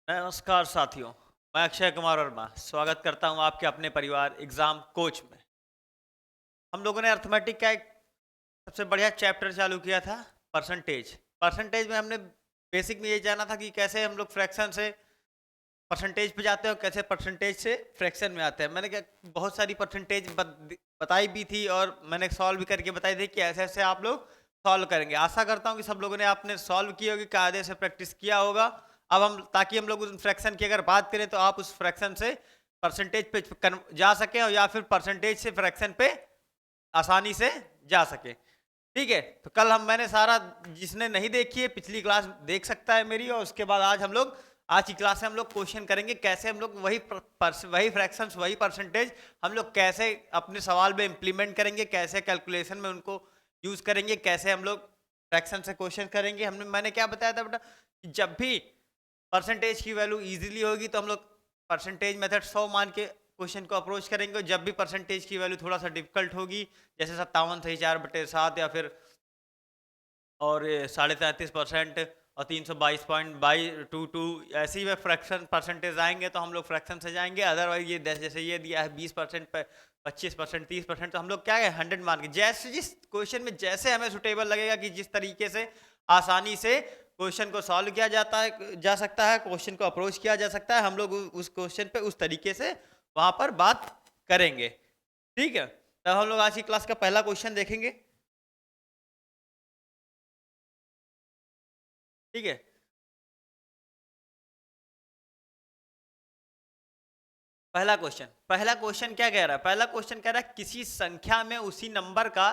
नमस्कार साथियों। मैं अक्षय कुमार वर्मा स्वागत करता हूं आपके अपने परिवार एग्जाम कोच में। हम लोगों ने अर्थमेटिक का एक सबसे बढ़िया चैप्टर चालू किया था, परसेंटेज। परसेंटेज में हमने बेसिक में ये जाना था कि कैसे हम लोग फ्रैक्शन से परसेंटेज पे जाते हैं और कैसे परसेंटेज से फ्रैक्शन में आते हैं। मैंने क्या बहुत सारी परसेंटेज बताई भी थी और मैंने सॉल्व भी करके बताई थी कि ऐसे ऐसे आप लोग सॉल्व करेंगे। आशा करता हूँ कि सब लोगों ने आपने सॉल्व की होगी, कायदे से प्रैक्टिस किया होगा। अब हम ताकि हम लोग उस फ्रैक्शन की अगर बात करें तो आप उस फ्रैक्शन से परसेंटेज पे जा सकें और या फिर परसेंटेज से फ्रैक्शन पे आसानी से जा सके। ठीक है, तो कल मैंने सारा, जिसने नहीं देखी है पिछली क्लास देख सकता है मेरी। और उसके बाद आज की क्लास में हम लोग क्वेश्चन करेंगे कैसे हम लोग वही फ्रैक्शंस वही परसेंटेज हम लोग कैसे अपने सवाल में इंप्लीमेंट करेंगे, कैसे कैलकुलेशन में उनको यूज करेंगे, कैसे हम लोग फ्रैक्शन से क्वेश्चन करेंगे। मैंने क्या बताया था बेटा कि जब भी परसेंटेज की वैल्यू इजीली होगी तो हम लोग परसेंटेज मेथड 100 मान के क्वेश्चन को अप्रोच करेंगे। जब भी परसेंटेज की वैल्यू थोड़ा सा डिफिकल्ट होगी, जैसे 57/4/7 या फिर और 33.5% और 322.22 ऐसी में फ्रैक्शन परसेंटेज आएंगे तो हम लोग फ्रैक्शन से जाएंगे। अदरवाइज ये जैसे ये दिया है 20%, 25%, 30%, तो हम लोग क्या है 100 मान के, जैसे जिस क्वेश्चन में जैसे हमें सुटेबल लगेगा कि जिस तरीके से आसानी से क्वेश्चन को सॉल्व किया जा सकता है, क्वेश्चन को अप्रोच किया जा सकता है, हम लोग उस क्वेश्चन पे उस तरीके से वहां पर बात करेंगे। ठीक है, तब हम लोग आज की क्लास का पहला क्वेश्चन देखेंगे। ठीक है, पहला क्वेश्चन क्या कह रहा है? पहला क्वेश्चन कह रहा है किसी संख्या में उसी नंबर का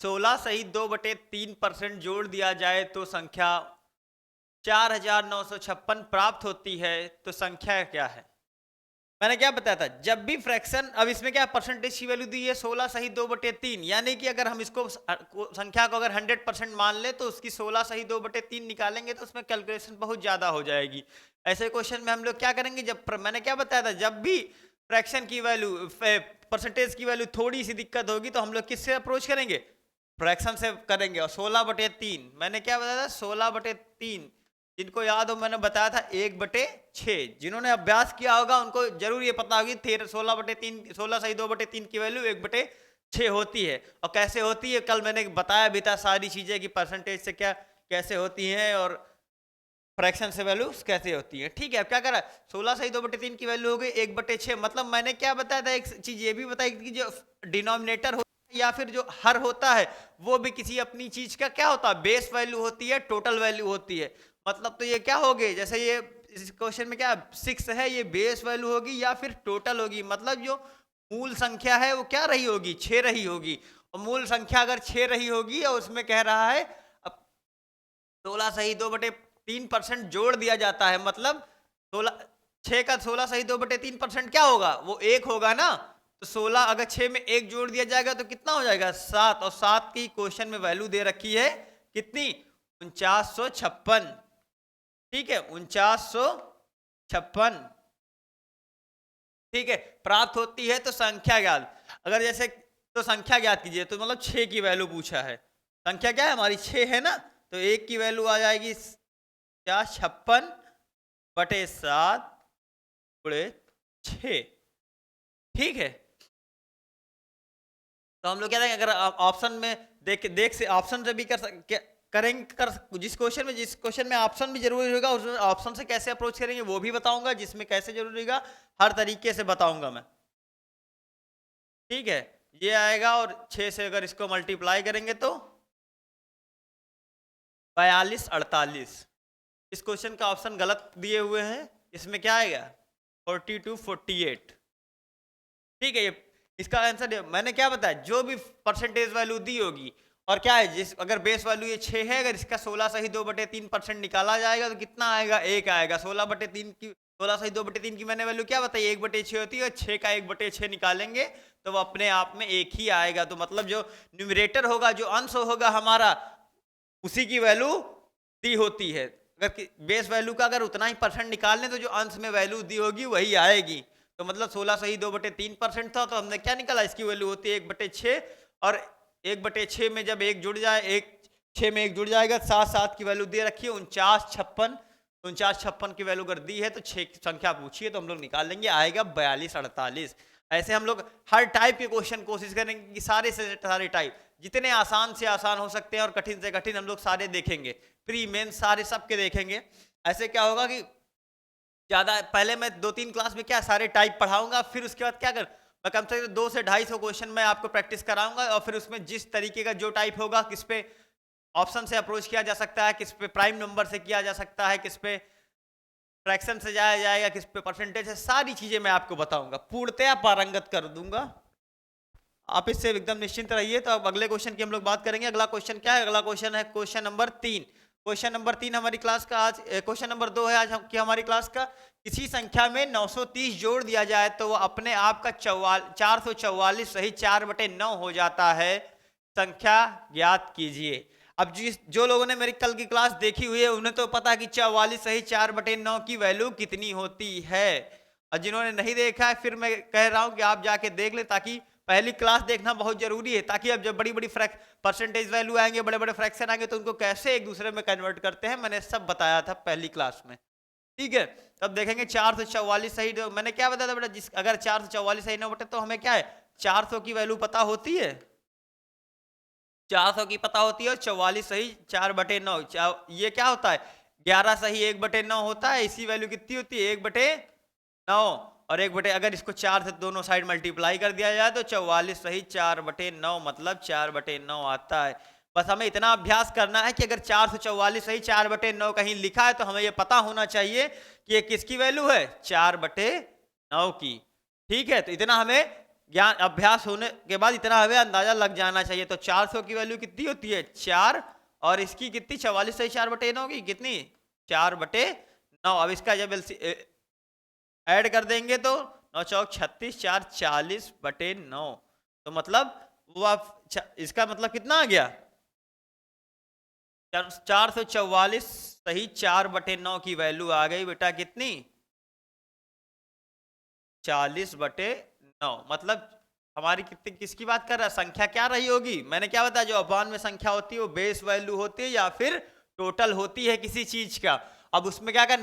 16 सही 2/3% जोड़ दिया जाए तो संख्या 4956 प्राप्त होती है। तो संख्या क्या है? मैंने क्या बताया था, जब भी फ्रैक्शन, अब इसमें क्या परसेंटेज की वैल्यू दी है 16 सही 2/3, यानी कि अगर हम इसको संख्या को अगर 100% मान ले तो उसकी 16 सही 2/3 निकालेंगे तो उसमें कैलकुलेशन बहुत ज्यादा हो जाएगी। ऐसे क्वेश्चन में हम लोग क्या करेंगे, मैंने क्या बताया था, जब भी फ्रैक्शन की वैल्यू परसेंटेज की वैल्यू थोड़ी सी दिक्कत होगी तो हम लोग किससे अप्रोच करेंगे? फ्रैक्शन से करेंगे। और 16/3 मैंने क्या बताया था, 16/3 जिनको याद हो मैंने बताया था 1/6। जिन्होंने अभ्यास किया होगा उनको जरूर ये पता होगी 16/3, 16 सही 2/3 की वैल्यू 1/6 होती है। और कैसे होती है कल मैंने बताया भी था सारी चीजें कि परसेंटेज से क्या कैसे होती हैं और फ्रैक्शन से वैल्यू कैसे होती है। ठीक है, अब क्या करा, 16 सही 2/3 की वैल्यू हो गई 1/6। मतलब मैंने क्या बताया था, एक चीज ये भी बताई कि जो डिनोमिनेटर होता है या फिर जो हर होता है वो भी किसी अपनी चीज का क्या होता है, बेस वैल्यू होती है, टोटल वैल्यू होती है। मतलब तो ये क्या हो गए, जैसे ये इस क्वेश्चन में क्या 6 है, ये बेस वैल्यू होगी या फिर टोटल होगी। मतलब जो मूल संख्या है वो क्या रही होगी, 6 रही होगी। और मूल संख्या अगर 6 रही होगी और उसमें कह रहा है अब 16 सही 2/3% जोड़ दिया जाता है, मतलब 16, 6 का 16 सही 2/3% क्या होगा, वो 1 होगा ना। तो 16 अगर 6 में 1 जोड़ दिया जाएगा तो कितना हो जाएगा, 7। और 7 की क्वेश्चन में वैल्यू दे रखी है कितनी, 4956। ठीक है, 4956। ठीक है, प्राप्त होती है तो संख्या ज्ञात, अगर जैसे तो संख्या ज्ञात कीजिए तो मतलब 6 की वैल्यू पूछा है। संख्या क्या है हमारी 6 है ना, तो 1 की वैल्यू आ जाएगी क्या, 56/7/6। ठीक है, तो हम लोग क्या करेंगे, अगर ऑप्शन में देख से ऑप्शन से भी जिस क्वेश्चन में ऑप्शन भी जरूरी होगा उस ऑप्शन से कैसे अप्रोच करेंगे वो भी बताऊंगा, जिसमें कैसे जरूरी होगा हर तरीके से बताऊंगा मैं। ठीक है, ये आएगा और 6 से अगर इसको मल्टीप्लाई करेंगे तो 42/48। इस क्वेश्चन का ऑप्शन गलत दिए हुए हैं, इसमें क्या आएगा 42/48। ठीक है, ये इसका आंसर मैंने क्या बताया, जो भी परसेंटेज वैल्यू दी होगी और क्या है, जिस अगर बेस वैल्यू ये 6 है, अगर इसका 16 सही 2/3% निकाला जाएगा तो कितना आएगा, 1 आएगा। 16 सही 2/3 की मैंने वैल्यू क्या बताई, 1/6 होती है। 6 का 1/6 निकालेंगे तो वो अपने आप में 1 ही आएगा। तो मतलब जो न्यूमरेटर होगा, जो अंश होगा हमारा, उसी की वैल्यू दी होती है। अगर बेस वैल्यू का अगर उतना ही परसेंट निकाल लें तो जो अंश में वैल्यू दी होगी वही आएगी। तो मतलब 16 सही 2/3% था, तो हमने क्या निकाला, इसकी वैल्यू होती है 1/6। और 1/6 में जब एक जुड़ जाए, 6 में 1 जुड़ जाएगा, 7 7 की वैल्यू दे रखी है 4956। 49 56 की वैल्यू अगर दी है तो 6 की संख्या पूछिए तो हम लोग निकाल लेंगे, आएगा 42 48। ऐसे हम लोग हर टाइप के क्वेश्चन कोशिश करेंगे कि सारे से सारे टाइप जितने आसान से आसान हो सकते हैं और कठिन से कठिन हम लोग सारे देखेंगे, प्री मेन सारे सबके देखेंगे। ऐसे क्या होगा कि ज़्यादा पहले मैं 2-3 क्लास में क्या सारे टाइप पढ़ाऊंगा, फिर उसके बाद क्या कर मैं कम से कम 200 से 250 क्वेश्चन मैं आपको प्रैक्टिस कराऊंगा, और फिर उसमें जिस तरीके का जो टाइप होगा, किस पे ऑप्शन से अप्रोच किया जा सकता है, किस पे प्राइम नंबर से किया जा सकता है, किस पे फ्रैक्शन से जाया जाएगा, किस पे परसेंटेज है, सारी चीजें मैं आपको बताऊंगा, पूर्णतया पारंगत कर दूंगा। आप इससे एकदम निश्चिंत रहिए। तो अब अगले क्वेश्चन की हम लोग बात करेंगे। अगला क्वेश्चन क्या है? अगला क्वेश्चन है क्वेश्चन नंबर 3। क्वेश्चन नंबर 3 हमारी क्लास का आज, क्वेश्चन नंबर 2 है आज की हमारी क्लास का। किसी संख्या में 930 जोड़ दिया जाए तो वो अपने आप का 444 सही 4/9 हो जाता है, संख्या ज्ञात कीजिए। अब जो लोगों ने मेरी कल की क्लास देखी हुई है उन्हें तो पता है कि 44 सही 4/9 की वैल्यू कितनी होती है, और जिन्होंने नहीं देखा है फिर मैं कह रहा हूं कि आप जाके देख ले, ताकि पहली क्लास देखना बहुत जरूरी है, ताकि अब जब बड़ी बड़ी परसेंटेज वैल्यू आएंगे, बड़े बड़े फ्रैक्शन आएंगे, तो उनको कैसे एक दूसरे में कन्वर्ट करते हैं मैंने सब बताया था पहली क्लास में। ठीक है, तब देखेंगे 444 सही, जो मैंने क्या बताया था बेटा, जिस अगर 444 सही ना बटे तो हमें क्या है 400 की वैल्यू पता होती है, 400 की पता होती है, और 44 सही 4/9, ये क्या होता है 11 सही 1/9 होता है। इसी वैल्यू कितनी होती है 1/9, और 1 अगर इसको 4 से दोनों साइड मल्टीप्लाई कर दिया जाए तो 44 सही 4/9 मतलब 4/9 आता है। बस हमें इतना अभ्यास करना है कि अगर 444 सही 4/9 कहीं लिखा है तो हमें ये पता होना चाहिए कि ये किसकी वैल्यू है 4/9 की। ठीक है, तो इतना हमें ज्ञान अभ्यास होने के बाद इतना हमें अंदाजा लग जाना चाहिए। तो 400 की वैल्यू कितनी होती है 4, और इसकी कितनी 44 सही 4/9 की कितनी 4/9। अब इसका जब ऐड कर देंगे तो 9 चौक 36 4 40/9, तो मतलब वो आप इसका मतलब कितना आ गया 444 सही 4/9 की वैल्यू आ गई बेटा कितनी 40/9। मतलब हमारी कितनी किसकी बात कर रहा है, संख्या क्या रही होगी, मैंने क्या बताया जो अपान में संख्या होती है वो बेस वैल्यू होती है या फिर टोटल होती है किसी चीज का। अब उसमें क्या कर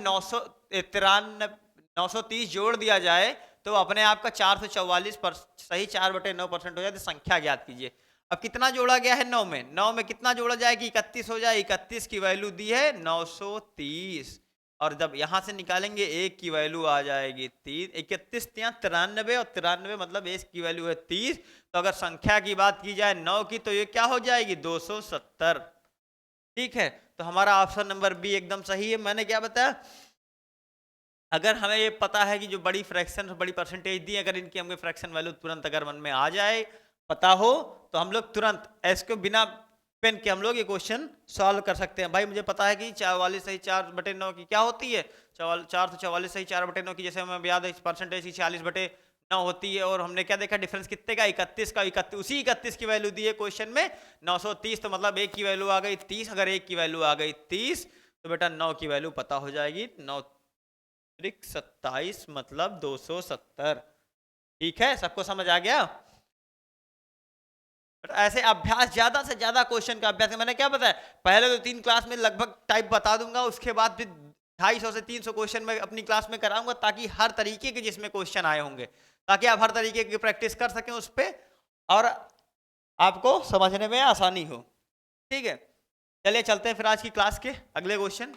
930 जोड़ दिया जाए तो अपने आप का 444 सही 4/9% हो जाए, तो संख्या ज्ञात कीजिए। अब कितना जोड़ा गया है 9 में, 9 में कितना जोड़ा जाए कि 31 हो जाए, 31 की वैल्यू दी है 930, और जब यहां से निकालेंगे एक की वैल्यू आ जाएगी 3, 31 93, और 93 मतलब एक की वैल्यू है 30। तो अगर संख्या की बात की जाए 9 की तो ये क्या हो जाएगी 270। ठीक है, तो हमारा ऑप्शन नंबर बी एकदम सही है। मैंने क्या बताया, अगर हमें ये पता है कि जो बड़ी फ्रैक्शन बड़ी परसेंटेज दी, अगर इनकी हमें फ्रैक्शन वैल्यू तुरंत अगर मन में आ जाए पता हो तो हम लोग तुरंत इसको बिना पेन के हम लोग ये क्वेश्चन सॉल्व कर सकते हैं। भाई मुझे पता है कि 44 सही 4/9 की क्या होती है 444 सही 4/9 की, जैसे हमें याद है परसेंटेज की 40/9 होती है, और हमने क्या देखा डिफरेंस कितने का 31 का, 31 उसी 31 की वैल्यू दी है क्वेश्चन में 930, तो मतलब एक की वैल्यू आ गई 30, अगर एक की वैल्यू आ गई 30 तो बेटा 9 की वैल्यू पता हो जाएगी 9 27 मतलब 270। ठीक है, सबको समझ आ गया। ऐसे अभ्यास ज्यादा से ज्यादा क्वेश्चन का अभ्यास, मैंने क्या बताया पहले तो 3 क्लास में लगभग टाइप बता दूंगा, उसके बाद फिर 250 से 300 क्वेश्चन में अपनी क्लास में कराऊंगा, ताकि हर तरीके के जिसमें क्वेश्चन आए होंगे, ताकि आप हर तरीके की प्रैक्टिस कर सकें उस पर और आपको समझने में आसानी हो। ठीक है, चलिए चलते हैं फिर आज की क्लास के अगले क्वेश्चन।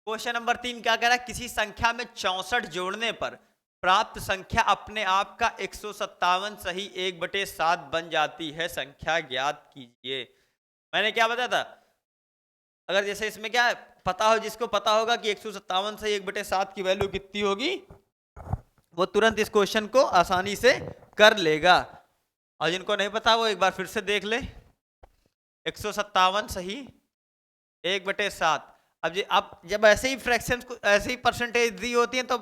क्वेश्चन नंबर 3 क्या कह रहा है, किसी संख्या में 64 जोड़ने पर प्राप्त संख्या अपने आप का 157 सही 1/7 बन जाती है, संख्या ज्ञात कीजिए। मैंने क्या बताया था, अगर जैसे इसमें क्या है पता हो, जिसको पता होगा कि 157 सही 1/7 की वैल्यू कितनी होगी वो तुरंत इस क्वेश्चन को आसानी से कर लेगा, और जिनको नहीं पता वो एक बार फिर से देख ले। 157 सही 1/7। अब जब ऐसे ही फ्रैक्शन ऐसे ही परसेंटेज दी होती है तो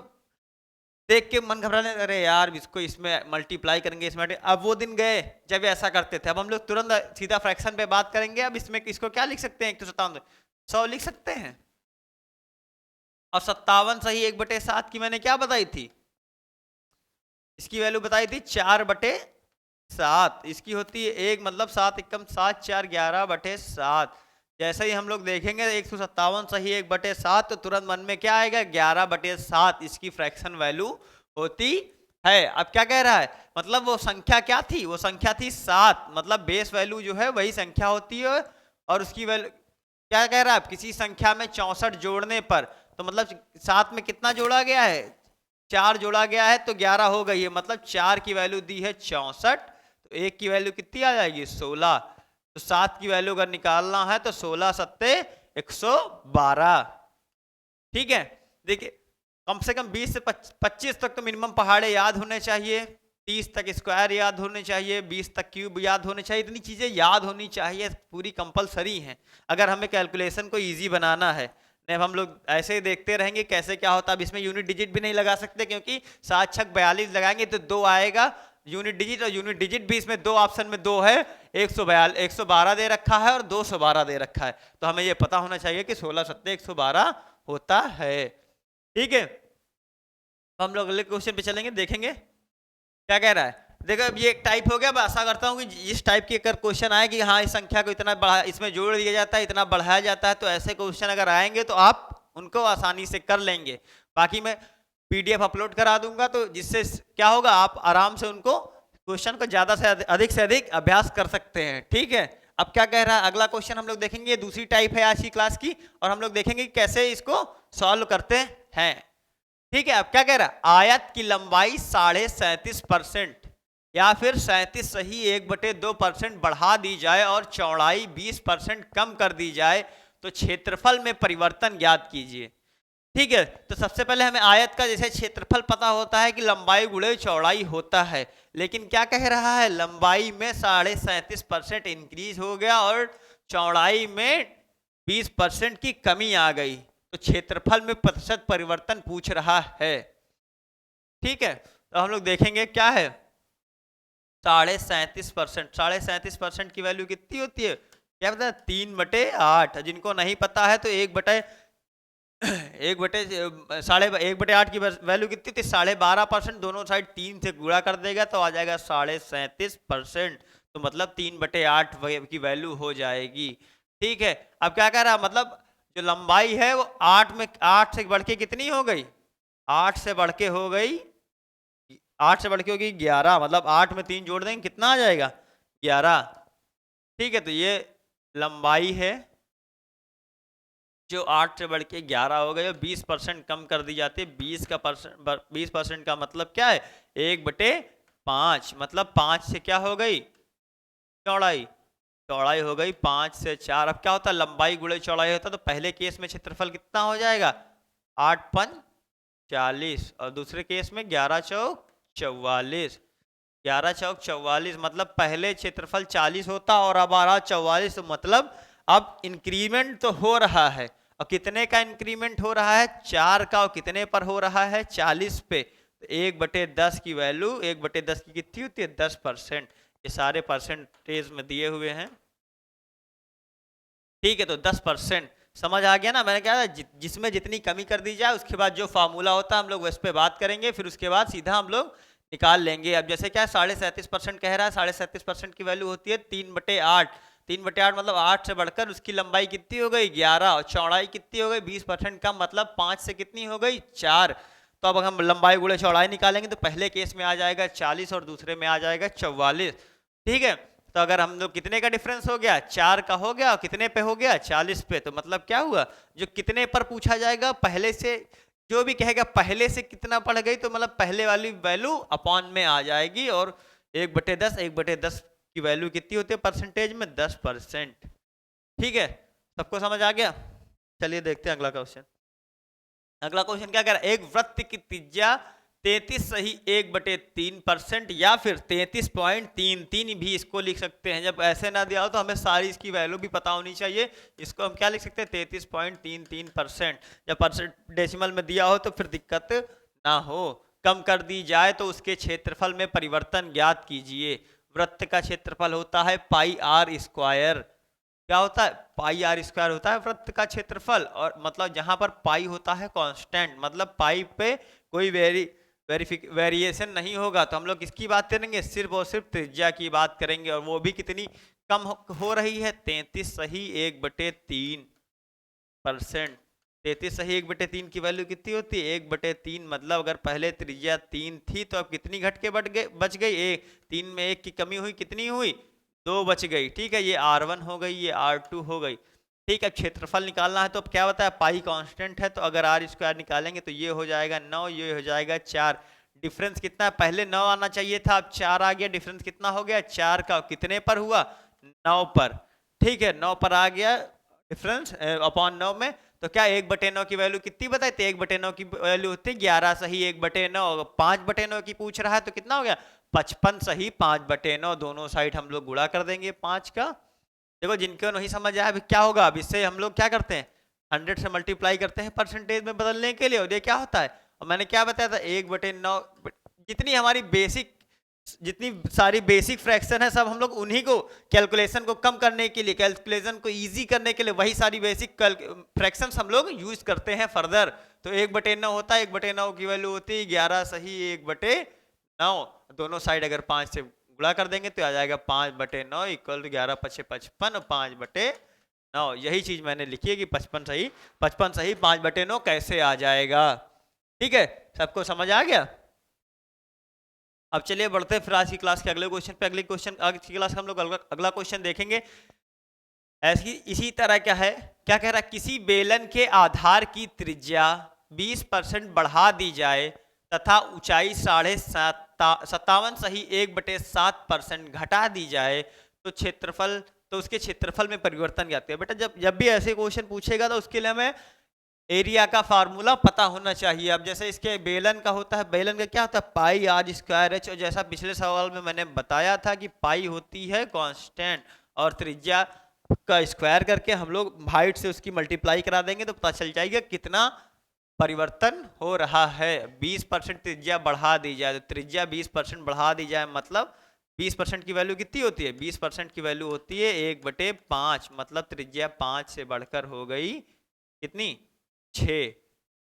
देख के मन घबराने, अरे यार इसको इसमें मल्टीप्लाई करेंगे इसमें, अब वो दिन गए जब ऐसा करते थे। अब हम लोग तुरंत सीधा फ्रैक्शन पे बात करेंगे। अब इसमें इसको क्या लिख सकते हैं 157 100 लिख सकते हैं, और 57 सही 1/7 की मैंने क्या बताई थी, इसकी वैल्यू बताई थी 4/7, इसकी होती है 1 मतलब 7 एकम 7 4 11/7। जैसे ही हम लोग देखेंगे 157 सही 1/7, तो तुरंत मन में क्या आएगा, 11/7 इसकी फ्रैक्शन वैल्यू होती है। अब क्या कह रहा है, मतलब वो संख्या क्या थी, वो संख्या थी 7, मतलब बेस वैल्यू जो है वही संख्या होती है, और उसकी वैल्यू क्या कह रहा है, किसी संख्या में 64 जोड़ने पर, तो मतलब 7 में कितना जोड़ा गया है, 4 जोड़ा गया है, तो 11 हो गई है, मतलब 4 की वैल्यू दी है 64, तो 1 की वैल्यू कितनी आ जाएगी, 16, तो 7 की वैल्यू अगर निकालना है तो 16 सत्ते 112। ठीक है, देखिए कम से कम 20 से 25 तक तो मिनिमम पहाड़े याद होने चाहिए, 30 तक स्क्वायर याद होने चाहिए, 20 तक क्यूब याद होने चाहिए, इतनी चीजें याद होनी चाहिए, पूरी कंपलसरी हैं अगर हमें कैलकुलेशन को इजी बनाना है। नहीं हम लोग ऐसे ही देखते रहेंगे कैसे क्या होता है। अब इसमें यूनिट डिजिट भी नहीं लगा सकते, क्योंकि 7 छक 42 लगाएंगे तो 2 आएगा यूनिट डिजिट, और यूनिट डिजिट भी इसमें 2 ऑप्शन में 2 है, 112 दे रखा है और 212 दे रखा है, तो हमें ये पता होना चाहिए कि 16 सत्ते 112 होता है। ठीक है, तो हम लोग अगले क्वेश्चन पे चलेंगे, देखेंगे क्या कह रहा है। देखो अब ये एक टाइप हो गया, मैं आशा करता हूँ कि इस टाइप की अगर क्वेश्चन आए कि हाँ इस संख्या को इतना बढ़ा, इसमें जोड़ दिया जाता है, इतना बढ़ाया जाता है, तो ऐसे क्वेश्चन अगर आएंगे तो आप उनको आसानी से कर लेंगे। बाकी मैं पीडीएफ अपलोड करा दूंगा, तो जिससे क्या होगा, आप आराम से उनको क्वेश्चन को ज्यादा से अधिक अभ्यास कर सकते हैं। ठीक है, अब क्या कह रहा है अगला क्वेश्चन हम लोग देखेंगे, दूसरी टाइप है आज की क्लास की, और हम लोग देखेंगे कैसे इसको सॉल्व करते हैं। ठीक है, अब क्या कह रहा है, आयत की लंबाई 37.5% या फिर 37 सही 1/2% बढ़ा दी जाए और चौड़ाई 20% कम कर दी जाए तो क्षेत्रफल में परिवर्तन ज्ञात कीजिए। ठीक है, तो सबसे पहले हमें आयत का जैसे क्षेत्रफल पता होता है कि लंबाई गुणे चौड़ाई होता है, लेकिन क्या कह रहा है, लंबाई में 37.5% इंक्रीज हो गया और चौड़ाई में 20% की कमी आ गई, तो क्षेत्रफल में प्रतिशत परिवर्तन पूछ रहा है। ठीक है, तो हम लोग देखेंगे क्या है, 37.5%, 37.5% की वैल्यू कितनी होती है, क्या पता है, 3/8। जिनको नहीं पता है तो 1/8 की वैल्यू कितनी थी, 12.5%, दोनों साइड 3 से गुणा कर देगा तो आ जाएगा 37.5%, तो मतलब 3/8 की वैल्यू हो जाएगी। ठीक है, अब क्या कह रहा है, मतलब जो लंबाई है वो 8 से बढ़ के कितनी हो गई, 8 से बढ़ के हो गई 8 से बढ़ के होगी 11, मतलब 8 में 3 जोड़ देंगे कितना आ जाएगा, 11। ठीक है, तो ये लंबाई है जो 8 से बढ़ के 11 हो गई, 20% कम कर दी जाती है। 20% का मतलब क्या है, 1/5, मतलब 5 से क्या हो गई, चौड़ाई हो गई 5 से 4। अब क्या होता है, लंबाई गुणे चौड़ाई होता है, तो पहले केस में क्षेत्रफल कितना हो जाएगा, 8×5 = 40, और दूसरे केस में 11×4 = 44, 11×4 = 44, मतलब पहले क्षेत्रफल 40 होता और अब आ रहा 44, तो मतलब अब इंक्रीमेंट तो हो रहा है, और कितने का इंक्रीमेंट हो रहा है, 4 का, और कितने पर हो रहा है, 40 पे, तो 1/10 की वैल्यू 1/10 की कितनी होती है, 10%। ये सारे परसेंटेज में दिए हुए हैं। ठीक है, तो 10% समझ आ गया ना, मैंने कहा जिसमें जितनी कमी कर दी जाए उसके बाद जो फार्मूला होता है हम लोग उस पर बात करेंगे, फिर उसके बाद सीधा हम लोग निकाल लेंगे। अब जैसे क्या 37.5% कह रहा है, 37.5% की वैल्यू होती है 3/8, 3/8 मतलब 8 से बढ़कर उसकी लंबाई कितनी हो गई, 11, और चौड़ाई कितनी हो गई, 20% कम, मतलब 5 से कितनी हो गई, 4। तो अब हम लंबाई गुणे चौड़ाई निकालेंगे, तो पहले केस में आ जाएगा 40 और दूसरे में आ जाएगा 44। ठीक है, तो अगर हम लोग कितने का डिफरेंस हो गया, 4 का हो गया, और कितने पे हो गया, 40 पे, तो मतलब क्या हुआ, जो कितने पर पूछा जाएगा, पहले से जो भी कहेगा पहले से कितना पड़ गई, तो मतलब पहले वाली वैल्यू अपॉन में आ जाएगी, और 1/10 की वैल्यू कितनी होती है परसेंटेज में, 10%। ठीक है, सबको समझ आ गया। चलिए देखते हैं अगला क्वेश्चन। अगला क्वेश्चन क्या कह रहा है, एक वृत्त की त्रिज्या 33 सही 1/3% या फिर 33.33 भी इसको लिख सकते हैं। जब ऐसे ना दिया हो तो हमें सारी इसकी वैल्यू भी पता होनी चाहिए। इसको हम क्या लिख सकते हैं, 33.33%। जब परसेंट डेसिमल में दिया हो तो फिर दिक्कत ना हो। कम कर दी जाए तो उसके क्षेत्रफल में परिवर्तन ज्ञात कीजिए। वृत्त का क्षेत्रफल होता है πr²। क्या होता है, πr² होता है वृत्त का क्षेत्रफल, और मतलब जहां पर पाई होता है कांस्टेंट, मतलब पाई पे कोई वेरिएशन नहीं होगा। तो हम लोग किसकी बात करेंगे, सिर्फ और सिर्फ त्रिज्या की बात करेंगे, और वो भी कितनी कम हो रही है। 33 सही 1/3%। 33 सही 1/3 की वैल्यू कितनी होती है? 1/3। मतलब अगर पहले त्रिज्या 3 थी तो अब कितनी घट के बच गई? 1। 3 में 1 की कमी हुई, कितनी हुई? 2 बच गई। ठीक है, ये R1 हो गई, ये R2 हो गई। ठीक है, क्षेत्रफल निकालना है तो अब क्या बताया? पाई कांस्टेंट है, तो अगर आर स्क्वायर निकालेंगे तो ये हो जाएगा 9, ये हो जाएगा 4। डिफरेंस कितना है? पहले 9 आना चाहिए था, अब 4 आ गया। डिफरेंस कितना हो गया? 4 का। कितने पर हुआ? 9 पर। ठीक है, 9 पर आ गया डिफरेंस अपॉन 9 में। तो क्या 1/9 की वैल्यू कितनी बताई? तो 1/9 की वैल्यू होती है 11 सही 1/9। 5/9 की पूछ रहा है तो कितना हो गया? 55 सही 5/9। दोनों साइड हम लोग गुणा कर देंगे 5 का। देखो जिनको नहीं समझ आया अभी क्या होगा, अब इससे हम लोग क्या करते हैं? 100 से मल्टीप्लाई करते हैं परसेंटेज में बदलने के लिए, और ये क्या होता है? और मैंने क्या बताया था? 1/9। जितनी हमारी बेसिक, जितनी सारी बेसिक फ्रैक्शन है सब हम लोग उन्हीं को कैलकुलेशन को कम करने के लिए, कैलकुलेशन को इजी करने के लिए वही सारी बेसिक फ्रैक्शंस हम लोग यूज करते हैं फर्दर। तो 1/9 होता है, 1/9 की वैल्यू होती है 11 सही 1/9। दोनों साइड अगर 5 से गुणा कर देंगे तो आ जाएगा 5/9 इक्वल 11 5 55 और 5/9। यही चीज मैंने लिखी है कि 55 सही 5/9 कैसे आ जाएगा। ठीक है, सबको समझ आ गया? अब चलिए बढ़ते हैं फिर आज की क्लास के अगले क्वेश्चन पे। अगले क्वेश्चन आज की क्लास का हम लोग अगला क्वेश्चन देखेंगे। ऐसी इसी तरह क्या है, क्या कह रहा है? किसी बेलन के आधार की त्रिज्या 20% बढ़ा दी जाए तथा ऊंचाई 57.5 सही 1/7% घटा दी जाए तो क्षेत्रफल, तो उसके क्षेत्रफल में परिवर्तन क्या है? बेटा जब भी ऐसे क्वेश्चन पूछेगा तो उसके लिए हमें एरिया का फार्मूला पता होना चाहिए। अब जैसे इसके बेलन का होता है, बेलन का क्या होता है? पाई आर स्क्वायर एच। और जैसा पिछले सवाल में मैंने बताया था कि पाई होती है कांस्टेंट, और त्रिज्या का स्क्वायर करके हम लोग हाइट से उसकी मल्टीप्लाई करा देंगे तो पता चल जाएगा कितना परिवर्तन हो रहा है। 20% त्रिज्या बढ़ा दी जाए, तो त्रिज्या 20% बढ़ा दी जाए मतलब 20% की वैल्यू कितनी होती है? 20% की वैल्यू होती है 1/5। मतलब त्रिज्या 5 से बढ़कर हो गई कितनी? 6।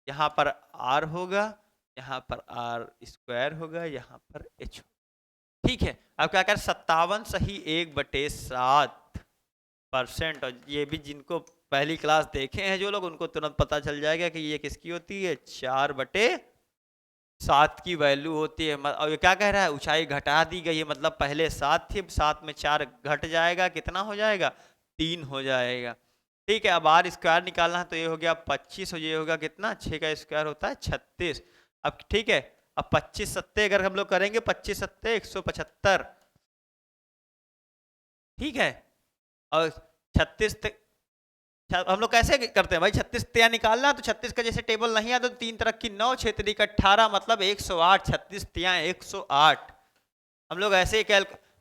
यहाँ पर r होगा, यहाँ पर r स्क्वायर होगा, यहाँ पर h। ठीक है, अब क्या कर? 57 सही 1/7%। और ये भी जिनको पहली क्लास देखे हैं जो लोग, उनको तुरंत पता चल जाएगा कि ये किसकी होती है? 4/7 की वैल्यू होती है। और ये क्या कह रहा है? ऊंचाई घटा दी गई है, मतलब पहले 7 थी, 7 में 4 घट जाएगा, कितना हो जाएगा? 3 हो जाएगा। ठीक है, अब आर स्क्वायर निकालना है तो ये हो गया 25 और ये होगा कितना? 6 का स्क्वायर होता है 36। अब ठीक है, अब 25 सत्ते अगर हम लोग करेंगे, 25 सत्ते 175। ठीक है, और 36 हम लोग कैसे करते हैं भाई? 36 तिया निकालना, तो 36 का जैसे टेबल नहीं आता तो 3 तरह की 9 6 3 18 मतलब 108। 36 तिया 108। हम लोग ऐसे ही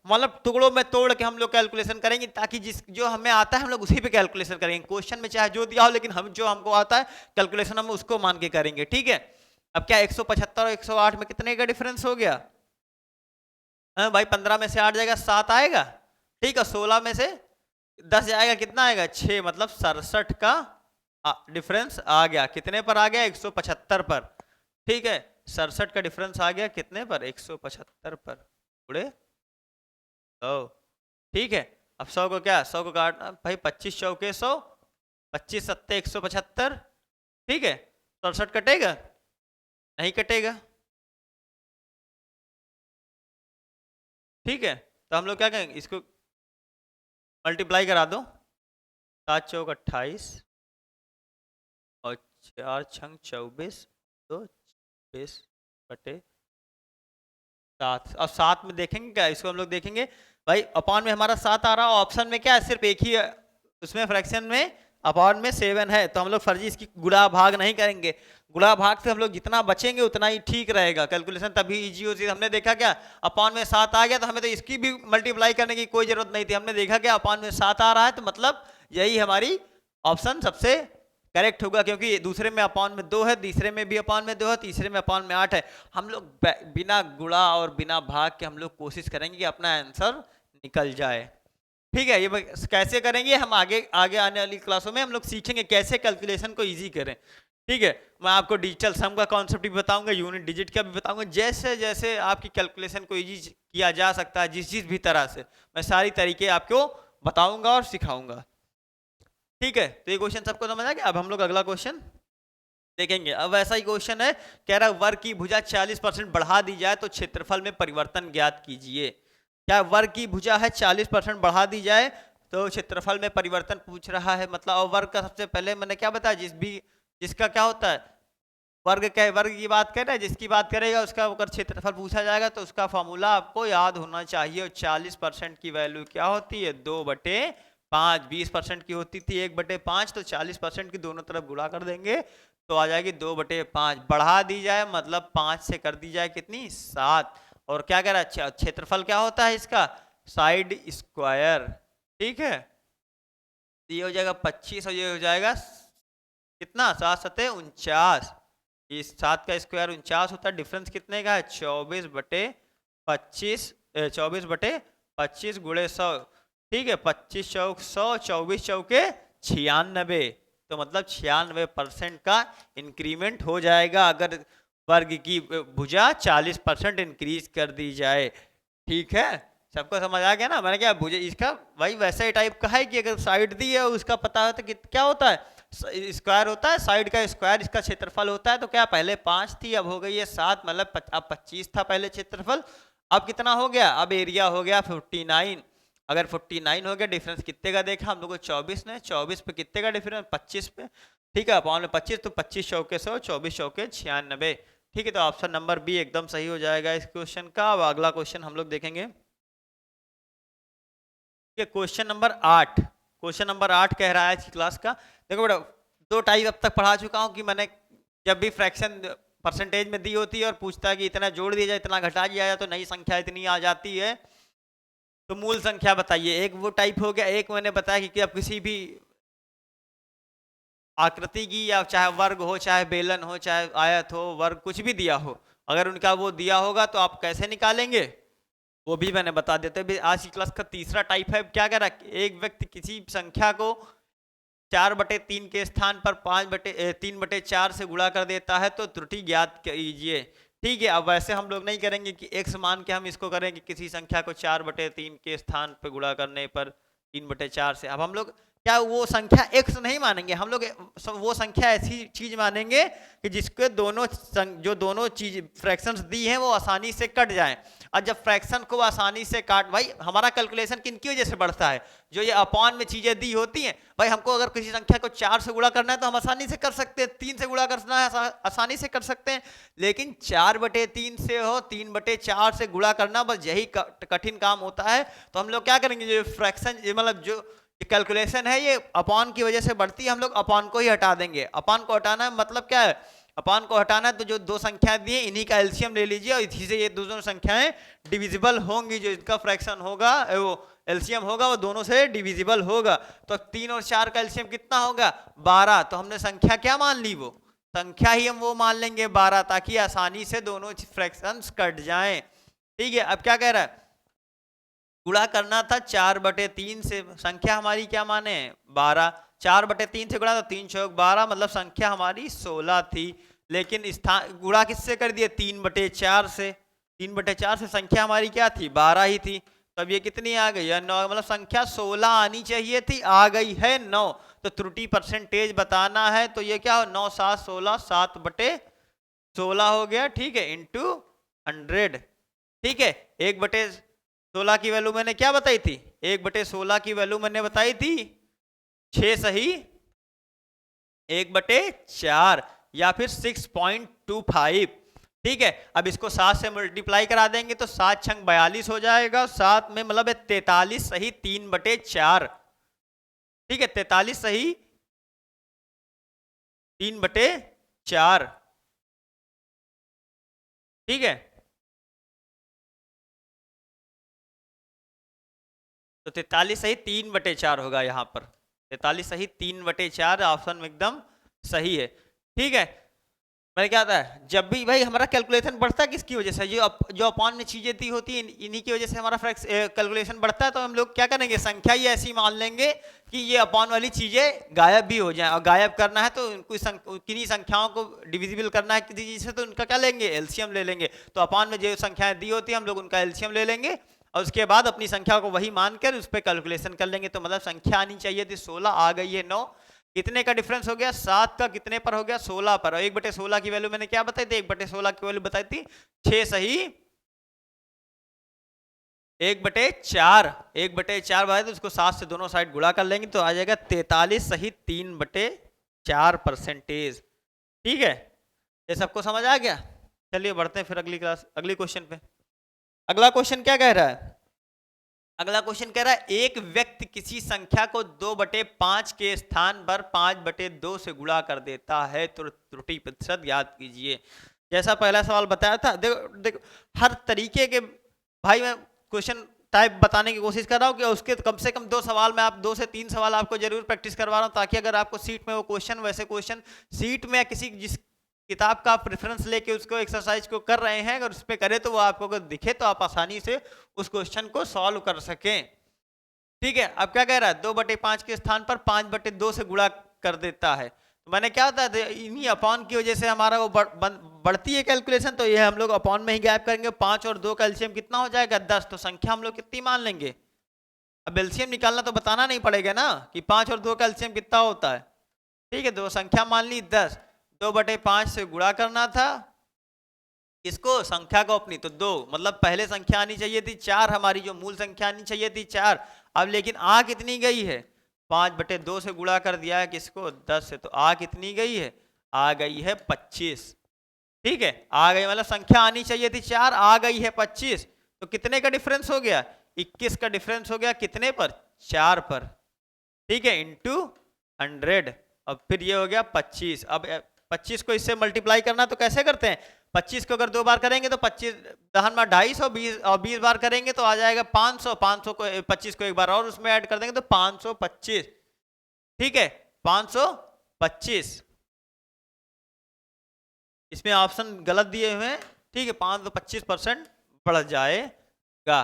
मतलब टुकड़ों में तोड़ के हम लोग कैलकुलेशन करेंगे, ताकि जिस जो हमें आता है हम लोग उसी पे कैलकुलेशन करेंगे। क्वेश्चन में चाहे जो दिया हो, लेकिन हम जो हमको आता है कैलकुलेशन हम उसको मान के करेंगे। ठीक है, अब क्या 175 और 108 में कितने का डिफरेंस हो गया? भाई 15 में से 8 जाएगा 7 आएगा। ठीक है, 16 में से 10 जाएगा कितना आएगा? 6। मतलब 67 का डिफरेंस आ गया। कितने पर आ गया? 175 पर। ठीक है, 67 का डिफरेंस आ गया कितने पर? 175 पर। उड़े 100। ठीक है, अब 100 को क्या? 100 को काटना भाई, 25 चौके 100, 25 सत्ते 175। ठीक है, 67 कटेगा? नहीं कटेगा। ठीक है, तो हम लोग क्या कहेंगे? इसको मल्टीप्लाई करा दो। 7 चौक 28 और 4 छंग 24, तो 24 बटे 7। अब 7 में देखेंगे क्या? इसको हम लोग देखेंगे भाई, अपॉन में हमारा 7 आ रहा है, ऑप्शन में क्या है? सिर्फ एक ही उसमें फ्रैक्शन में अपॉन में 7 है, तो हम लोग फर्जी इसकी गुणा भाग नहीं करेंगे। गुणा भाग से हम लोग जितना बचेंगे उतना ही ठीक रहेगा, कैलकुलेशन तभी इजी होती है। हमने देखा क्या? अपॉन में 7 आ गया तो हमें तो इसकी भी मल्टीप्लाई करने की कोई जरूरत नहीं थी। हमने देखा क्या? अपॉन में 7 आ रहा है तो मतलब यही हमारी ऑप्शन सबसे करेक्ट होगा, क्योंकि दूसरे में अपॉन में 2 है, तीसरे में भी अपॉन में 2 है, तीसरे में अपॉन में 8 है। हम लोग बिना गुणा और बिना भाग के हम लोग कोशिश करेंगे कि अपना आंसर निकल जाए। ठीक है, ये कैसे करेंगे हम आगे आने वाली क्लासों में हम लोग सीखेंगे कैसे कैलकुलेशन को इजी करें। ठीक है, मैं आपको डिजिटल सम का कॉन्सेप्ट भी बताऊंगा, यूनिट डिजिट का भी बताऊंगा। जैसे जैसे आपकी कैलकुलेशन को इजी किया जा सकता है जिस भी तरह से, मैं सारी तरीके आपको बताऊंगा और सिखाऊंगा। ठीक है, तो ये क्वेश्चन सबको समझ आ गया। अब हम लोग अगला क्वेश्चन देखेंगे। अब ऐसा ही क्वेश्चन है, कह रहा है वर्ग की भुजा 40% बढ़ा दी जाए तो क्षेत्रफल में परिवर्तन ज्ञात कीजिए। क्या वर्ग की भुजा है 40% बढ़ा दी जाए तो क्षेत्रफल में परिवर्तन पूछ रहा है। मतलब और वर्ग का सबसे पहले मैंने क्या बताया, जिसका क्या होता है वर्ग की बात कर रहे हैं, जिसकी बात करेगा उसका अगर क्षेत्रफल पूछा जाएगा तो उसका फॉर्मूला आपको याद होना चाहिए। और 40% की वैल्यू क्या होती है, 2/5। 20% की होती थी 1/5, तो 40% की दोनों तरफ गुणा कर देंगे तो आ जाएगी 2/5। बढ़ा दी जाए मतलब 5 से कर दी जाए कितनी, 7। और क्या कह रहा है, क्षेत्रफल क्या होता है इसका, साइड स्क्वायर। ठीक है, ये हो जाएगा 25 और ये हो जाएगा कितना, 7×7 = 49। इस 7 का स्क्वायर 49 होता है। डिफरेंस कितने का है, 24/25। 24/25 गुणे 100। ठीक है, 25 चौक 100, 24 चौके 96। तो मतलब 96% का इंक्रीमेंट हो जाएगा अगर वर्ग की भुजा 40% इंक्रीज कर दी जाए। ठीक है, सबको समझ आ गया ना। मैंने क्या भुजा इसका भाई वैसा ही टाइप का है कि अगर साइड दी है उसका पता है तो क्या होता है, स्क्वायर होता है, साइड का स्क्वायर इसका क्षेत्रफल होता है। तो क्या पहले 5 थी अब हो गई है 7, मतलब अब 25 था पहले क्षेत्रफल, अब कितना हो गया, अब एरिया हो गया 59। अगर 49 हो गया, डिफरेंस कितने का देखा हम लोग को, 24 ने, 24 पे कितने का डिफरेंस, 25 पे। ठीक है, अपॉन में 25, तो 25 चौके 100, 24 चौके 96। ठीक है, तो ऑप्शन नंबर बी एकदम सही हो जाएगा इस क्वेश्चन का। अब अगला क्वेश्चन हम लोग देखेंगे, क्वेश्चन नंबर 8। क्वेश्चन नंबर 8 कह रहा है आज की क्लास का, देखो बेटा 2 टाइप अब तक पढ़ा चुका हूं कि मैंने जब भी फ्रैक्शन परसेंटेज में दी होती है और पूछता है कि इतना जोड़ दिया जाए इतना घटा दिया जाए तो नई संख्या इतनी आ जाती है, तो मूल संख्या बताइए। एक वो टाइप हो गया। एक मैंने बताया कि अब किसी भी आकृति की, या चाहे वर्ग हो, चाहे बेलन हो, चाहे आयत हो, वर्ग कुछ भी दिया हो, अगर उनका वो दिया होगा तो आप कैसे निकालेंगे वो भी मैंने बता देते हैं। आज की क्लास का तीसरा टाइप है, क्या कह रहा है, एक व्यक्ति किसी संख्या को 4/3 के स्थान पर 3/4 से गुणा कर देता है तो त्रुटि ज्ञात कीजिए। ठीक है, अब वैसे हम लोग नहीं करेंगे कि x मान के हम इसको करेंगे किसी संख्या को 4/3 के स्थान पर गुणा करने पर 3/4 से। अब हम लोग क्या वो संख्या x नहीं मानेंगे, हम लोग वो संख्या ऐसी चीज मानेंगे कि जिसके जो दोनों चीज फ्रैक्शंस दी हैं वो आसानी से कट जाएं। और जब फ्रैक्शन को आसानी से काट, भाई हमारा कैलकुलेशन किनकी वजह से बढ़ता है, जो ये अपॉन में चीजें दी होती हैं। भाई हमको अगर किसी संख्या को 4 से गुणा करना है तो हम आसानी से कर सकते हैं, 3 से गुणा करना है आसानी से कर सकते हैं, लेकिन 4/3 से हो 3/4 से गुणा करना बस यही कठिन काम होता है। तो हम लोग क्या करेंगे, जो फ्रैक्शन मतलब जो कैलकुलेशन है ये अपॉन की वजह से बढ़ती है, हम लोग अपॉन को ही हटा देंगे। अपॉन को हटाना मतलब क्या है, अपॉन को हटाना है तो जो दो संख्याएं दी हैं इन्हीं का एलसीएम ले लीजिए और इसी से ये दोनों संख्याएं डिविजिबल होंगी। जो इनका फ्रैक्शन होगा वो एलसीएम होगा वो दोनों से डिविजिबल होगा। तो 3 और 4 का एलसीएम कितना होगा, 12। तो हमने संख्या क्या मान ली, वो संख्या ही हम वो मान लेंगे 12, ताकि आसानी से दोनों फ्रैक्शंस कट जाएं। ठीक है, अब क्या कह रहा है, गुणा करना था 4/3 से, संख्या हमारी क्या माने 12, 4/3 से गुणा तो 3 चौक 12, मतलब संख्या हमारी 16 थी। लेकिन स्थान गुणा किससे कर दिए, 3/4 से। 3/4 से संख्या हमारी क्या थी, 12 ही थी। तब ये कितनी आ गई है, 9, मतलब संख्या 16 आनी चाहिए थी, आ गई है 9। तो त्रुटि परसेंटेज बताना है तो ये क्या हो, 9 7 16, 7/16 हो गया। ठीक है, इंटू 100। ठीक है, 1/16 की वैल्यू मैंने क्या बताई थी, 1/16 की वैल्यू मैंने बताई थी 6 सही 1/4 या फिर 6.25। ठीक है, अब इसको 7 से मल्टीप्लाई करा देंगे तो 7 छंग 42 हो जाएगा, 7 में मतलब 43 सही 3/4। ठीक है, 43 सही 3/4। ठीक है, तो 43 सही 3/4 होगा यहाँ पर, 43 सही 3/4 ऑप्शन में एकदम सही है। ठीक है, मैंने क्या था, जब भी भाई हमारा कैलकुलेशन बढ़ता है किसकी वजह से, जो अपॉन में चीजें दी होती है इन्हीं की वजह से हमारा कैलकुलेशन बढ़ता है। तो हम लोग क्या करेंगे, संख्या ही ऐसी मान लेंगे कि ये अपॉन वाली चीजें गायब भी हो जाएं। और गायब करना है तो किन्हीं संख्याओं को डिविजिबल करना है किसी चीज से, तो उनका क्या लेंगे, एलसीएम ले लेंगे। तो अपॉन में जो संख्याएं दी होती है हम लोग उनका एलसीएम ले लेंगे और उसके बाद अपनी संख्या को वही मानकर उस पर कैलकुलेशन कर लेंगे। तो मतलब संख्या आनी चाहिए थी 16, आ गई है 9। कितने का डिफरेंस हो गया? 7 का कितने पर हो गया? 16 पर। और 1/16 की वैल्यू मैंने क्या बताई थी? 1/16 की वैल्यू बताई थी 6 सही 1/4। 1/4 भाई, तो उसको 7 से दोनों साइड गुणा कर लेंगे तो आ जाएगा 43 सही 3/4%। ठीक है, ये सबको समझ आ गया? चलिए बढ़ते हैं फिर अगली क्वेश्चन पे। अगला क्वेश्चन क्या कह रहा है? अगला क्वेश्चन कह रहा है एक व्यक्ति किसी संख्या को 2/5 के स्थान पर 5/2 से गुणा कर देता है तो त्रुटि प्रतिशत ज्ञात कीजिए। जैसा पहला सवाल बताया था, देखो देखो हर तरीके के भाई मैं क्वेश्चन टाइप बताने की कोशिश कर रहा हूँ कि उसके कम से कम 2 सवाल में, आप 2 से 3 सवाल आपको जरूर प्रैक्टिस करवा रहा हूँ, ताकि अगर आपको सीट में वो क्वेश्चन, वैसे क्वेश्चन सीट में या किसी जिस किताब का आप प्रेफरेंस लेके उसको एक्सरसाइज को कर रहे हैं, अगर उस पर करें तो वो आपको अगर दिखे तो आप आसानी से उस क्वेश्चन को सॉल्व कर सकें। ठीक है, अब क्या कह रहा है? 2/5 के स्थान पर 5/2 से गुणा कर देता है। तो मैंने क्या होता है, इन्हीं अपॉन की वजह से हमारा वो बढ़ती है कैलकुलेशन, तो ये हम लोग अपॉन में ही गैप करेंगे। 5 और 2 का एलसीएम कितना हो जाएगा? 10। तो संख्या हम लोग कितनी मान लेंगे? अब एलसीएम निकालना तो बताना नहीं पड़ेगा ना कि 5 और 2 का एलसीएम कितना होता है। ठीक है, 2 संख्या मान ली 10, 2/5 से गुणा करना था इसको, संख्या को अपनी, तो 2 मतलब पहले संख्या आनी चाहिए थी 4, हमारी जो मूल संख्या आनी चाहिए थी 4। अब लेकिन आ कितनी गई है? 5/2 से गुणा कर दिया है किसको? 10 से, तो आ कितनी गई है? आ गई है 25। ठीक है, आ गई मतलब संख्या आनी चाहिए थी 4, आ गई है 25। तो कितने का डिफरेंस हो गया? 21 का डिफरेंस हो गया कितने पर? 4 पर। ठीक है, इंटू 100। अब फिर ये हो गया 25। अब 25 को इससे मल्टीप्लाई करना तो कैसे करते हैं? 25 को अगर 2 बार करेंगे तो 25 दहन में 250, और 20 बार करेंगे तो आ जाएगा 500। 500 को 25 को एक बार और उसमें ऐड कर देंगे तो 525। ठीक है, 525। इसमें ऑप्शन गलत दिए हुए हैं। ठीक है, 525% बढ़ जाएगा।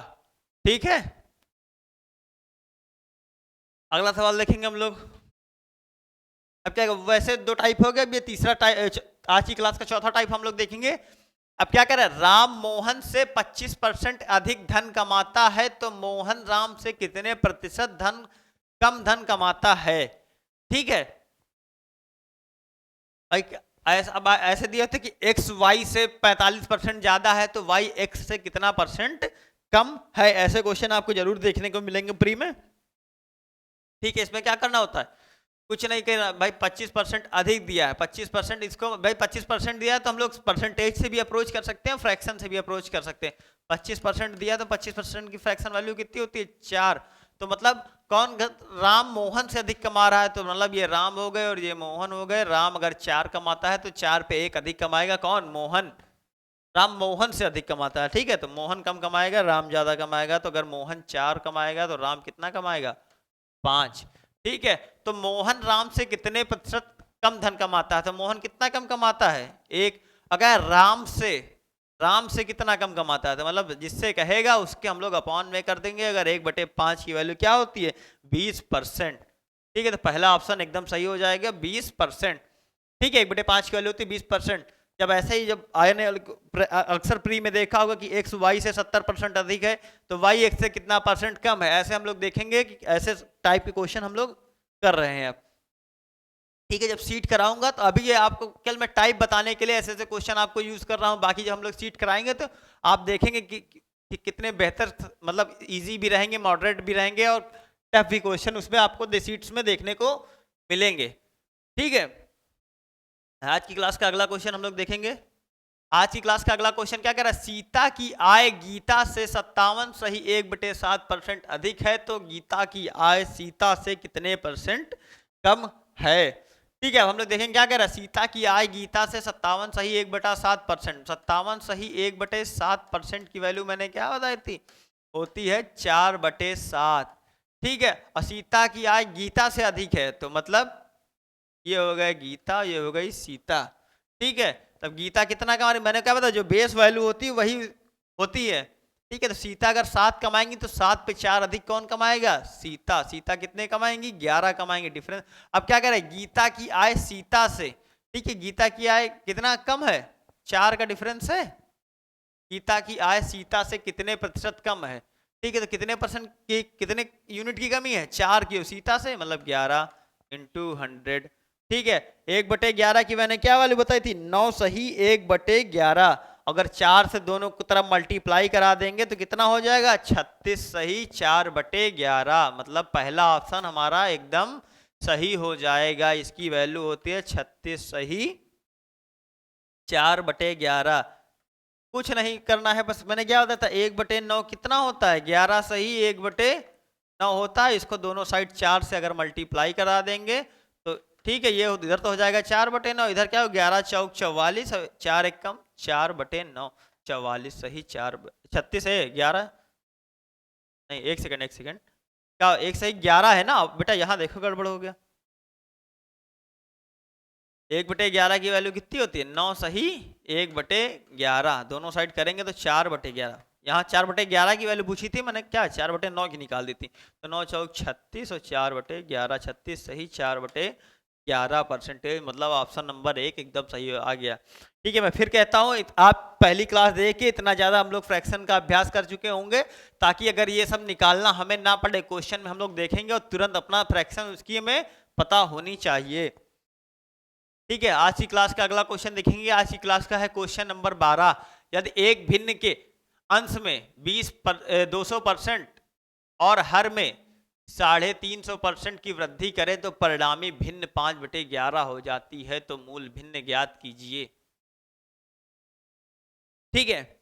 ठीक है, अगला सवाल देखेंगे हम लोग। अब क्या, वैसे 2 टाइप हो गए, अब ये तीसरा टाइप, आज की क्लास का चौथा टाइप हम लोग देखेंगे। अब क्या कह रहा है? राम मोहन से 25% अधिक धन कमाता है तो मोहन राम से कितने प्रतिशत कम धन कमाता है। ठीक है, अब ऐसे दिया था कि x y से 45% ज्यादा है तो y x से कितना परसेंट कम है। ऐसे क्वेश्चन आपको जरूर देखने को मिलेंगे प्री में। ठीक है, इसमें क्या करना होता है? कुछ नहीं कहना भाई, 25% अधिक दिया है, 25% इसको भाई 25% दिया है तो हम लोग परसेंटेज से भी अप्रोच कर सकते हैं, फ्रैक्शन से भी अप्रोच कर सकते हैं। 25% दिया तो 25% की फ्रैक्शन वैल्यू कितनी होती है? 4। तो मतलब कौन राम मोहन से अधिक कमा रहा है, तो मतलब ये राम हो गए और ये मोहन हो गए। राम अगर 4 कमाता है तो 4 पे 1 अधिक कमाएगा कौन? मोहन। राम मोहन से अधिक कमाता है। ठीक है, तो मोहन कम कमाएगा, राम ज्यादा कमाएगा। तो अगर मोहन 4 कमाएगा तो राम कितना कमाएगा? 5। ठीक है, तो मोहन राम से कितने प्रतिशत कम धन कमाता है? तो मोहन कितना कम कमाता है? 1। अगर राम से कितना कम कमाता है, तो मतलब जिससे कहेगा उसके हम लोग अपॉन में कर देंगे। अगर 1/5 की वैल्यू क्या होती है? 20%। ठीक है, तो पहला ऑप्शन एकदम सही हो जाएगा, 20%। ठीक है, 1/5 की वैल्यू होती है 20%। जब ऐसे ही जब आयन अक्सर प्री में देखा होगा कि x y से 70% अधिक है तो y x से कितना परसेंट कम है, ऐसे हम लोग देखेंगे कि ऐसे टाइप के क्वेश्चन हम लोग कर रहे हैं अब। ठीक है, जब सीट कराऊंगा तो अभी ये आपको केवल मैं टाइप बताने के लिए ऐसे ऐसे क्वेश्चन आपको यूज कर रहा हूं। बाकी जब हम लोग सीट कराएंगे तो आप देखेंगे कि कितने बेहतर, मतलब इजी भी रहेंगे, मॉडरेट भी रहेंगे और टफ भी क्वेश्चन उसमें आपको सीट्स में देखने को मिलेंगे। ठीक है, आज की क्लास का अगला क्वेश्चन हम लोग देखेंगे। आज की क्लास का अगला क्वेश्चन क्या कह रहा है? सीता की आय गीता से 57 सही 1/7% अधिक है तो गीता की आय सीता से कितने परसेंट कम है। ठीक है, हम लोग देखेंगे क्या कह रहा है। सीता की आय गीता से 57 सही 1/7%, 57 सही 1/7% की वैल्यू मैंने क्या बताई थी? होती है 4/7। ठीक है, और सीता की आय गीता से अधिक है तो मतलब ये हो गया गीता, ये हो गई सीता। ठीक है, तब गीता कितना कमा रही? मैंने क्या बताया, जो बेस वैल्यू होती है वही होती है। ठीक है, तो सीता अगर 7 कमाएंगी तो 7 पे 4 अधिक कौन कमाएगा? सीता। सीता कितने कमाएंगी? 11 कमाएंगे। डिफरेंस अब क्या कह रहे हैं? गीता की आय सीता से, ठीक है, गीता की आय कितना कम है? 4 का डिफरेंस है। गीता की आय सीता से कितने प्रतिशत कम है? ठीक है, तो कितने परसेंट की, कितने यूनिट की कमी है? 4 की, सीटा से मतलब 11 इंटू 100। ठीक है, 1/11 की मैंने क्या वैल्यू बताई थी? 9 सही 1/11। अगर 4 से दोनों की तरफ मल्टीप्लाई करा देंगे तो कितना हो जाएगा? 36 सही 4/11। मतलब पहला ऑप्शन हमारा एकदम सही हो जाएगा। इसकी वैल्यू होती है 36 सही 4/11। कुछ नहीं करना है, बस मैंने क्या बताया था, 1/9 कितना होता है? 11 सही 1/9 होता है। इसको दोनों साइड 4 से अगर मल्टीप्लाई करा देंगे तो ठीक है, ये इधर तो हो जाएगा 4/9, इधर क्या हो? 11 चौक 44, 4 एक कम 4/9, 44 सही 4, 36 है 11 नहीं, एक सेकंड क्या, एक सही 11 है ना बेटा? यहाँ देखो गड़बड़ हो गया। 1/11 की वैल्यू कितनी होती है? 9 सही 1/11। दोनों साइड करेंगे तो 4/11। यहाँ 4/11 की वैल्यू पूछी थी मैंने, क्या 4/9 की निकाल दी थी। तो 9 चौक 36 और 4/11, 36 सही 4/11 परसेंटेज। मतलब ऑप्शन नंबर 1 एकदम सही आ गया। ठीक है, मैं फिर कहता हूँ, आप पहली क्लास देख के इतना ज़्यादा हम लोग फ्रैक्शन का अभ्यास कर चुके होंगे, ताकि अगर ये सब निकालना हमें ना पड़े, क्वेश्चन में हम लोग देखेंगे और तुरंत अपना फ्रैक्शन उसकी हमें पता होनी चाहिए। ठीक है, आज की क्लास का अगला क्वेश्चन देखेंगे। आज की क्लास का है क्वेश्चन नंबर 12। यदि एक भिन्न के अंश में 200% और हर में 350% की वृद्धि करें तो परिणामी भिन्न 5/11 हो जाती है, तो मूल भिन्न ज्ञात कीजिए। ठीक है,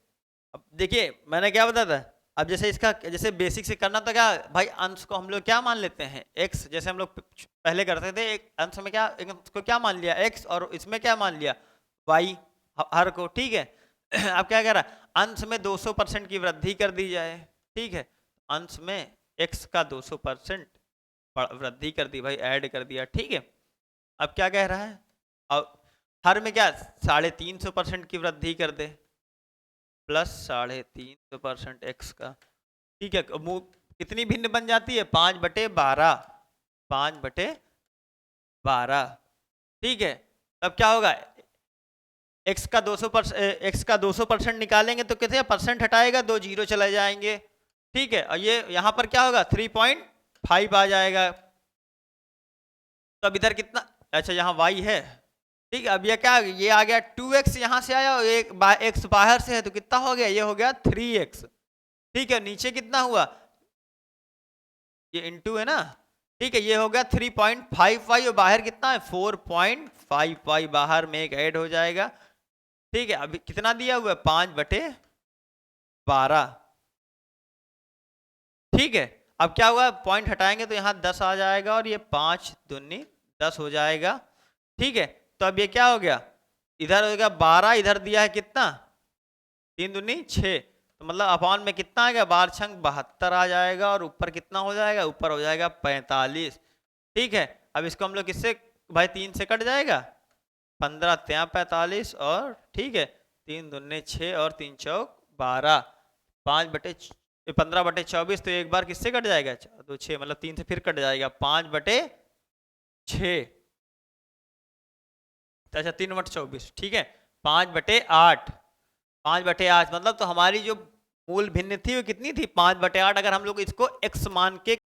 अब देखिए मैंने क्या बताया था, अब जैसे इसका जैसे बेसिक से करना तो क्या भाई, अंश को हम लोग क्या मान लेते हैं? x। जैसे हम लोग पहले करते थे, एक अंश में क्या, एक अंश को क्या मान लिया? x, और इसमें क्या मान लिया? y, हर को। ठीक है, अब क्या कह रहा है? अंश में 200% की वृद्धि कर दी जाए। ठीक है, अंश में x का 200% वृद्धि कर दी भाई, ऐड कर दिया। ठीक है, अब क्या कह रहा है? अब हर में क्या 350% की वृद्धि कर दे, प्लस 350% x का। ठीक है, कितनी भिन्न बन जाती है? 5/12, 5/12। ठीक है, तब क्या होगा? x का 200% निकालेंगे तो कितने परसेंट हटाएगा? 2 जीरो चले जाएंगे। ठीक है, और ये यहाँ पर क्या होगा? 3.5 आ जाएगा। तो अब इधर कितना, अच्छा यहाँ y है। ठीक है, अब ये क्या, ये आ गया 2x, यहाँ से आया और x बाहर से है तो कितना हो गया? ये हो गया 3x। ठीक है, नीचे कितना हुआ? ये इंटू है ना। ठीक है, ये हो गया 3.55 और बाहर कितना है? 4.55, बाहर में एक ऐड हो जाएगा। ठीक है, अभी कितना दिया हुआ है? 5/12। ठीक है, अब क्या हुआ? पॉइंट हटाएंगे तो यहाँ 10 आ जाएगा और ये 5 दूनी 10 हो जाएगा। ठीक है, तो अब ये क्या हो गया? इधर हो गया 12, इधर दिया है कितना? 3 दूनी 6, तो मतलब अपॉन में कितना आएगा? 12 छंग 72 आ जाएगा और ऊपर कितना हो जाएगा? ऊपर हो जाएगा 45। ठीक है, अब इसको हम लोग किससे भाई, 3 से कट जाएगा, 15 ત્યાં 45 और ठीक है 3 दूनी 6 और 3 चौक 12, 15/24। तो एक बार किससे कट जाएगा? 2 6, मतलब 3 से फिर कट जाएगा, 5/6। अच्छा 3/24। ठीक है, 5/8, 5/8 मतलब तो हमारी जो मूल भिन्न थी वो कितनी थी? 5/8। अगर हम लोग इसको x मान के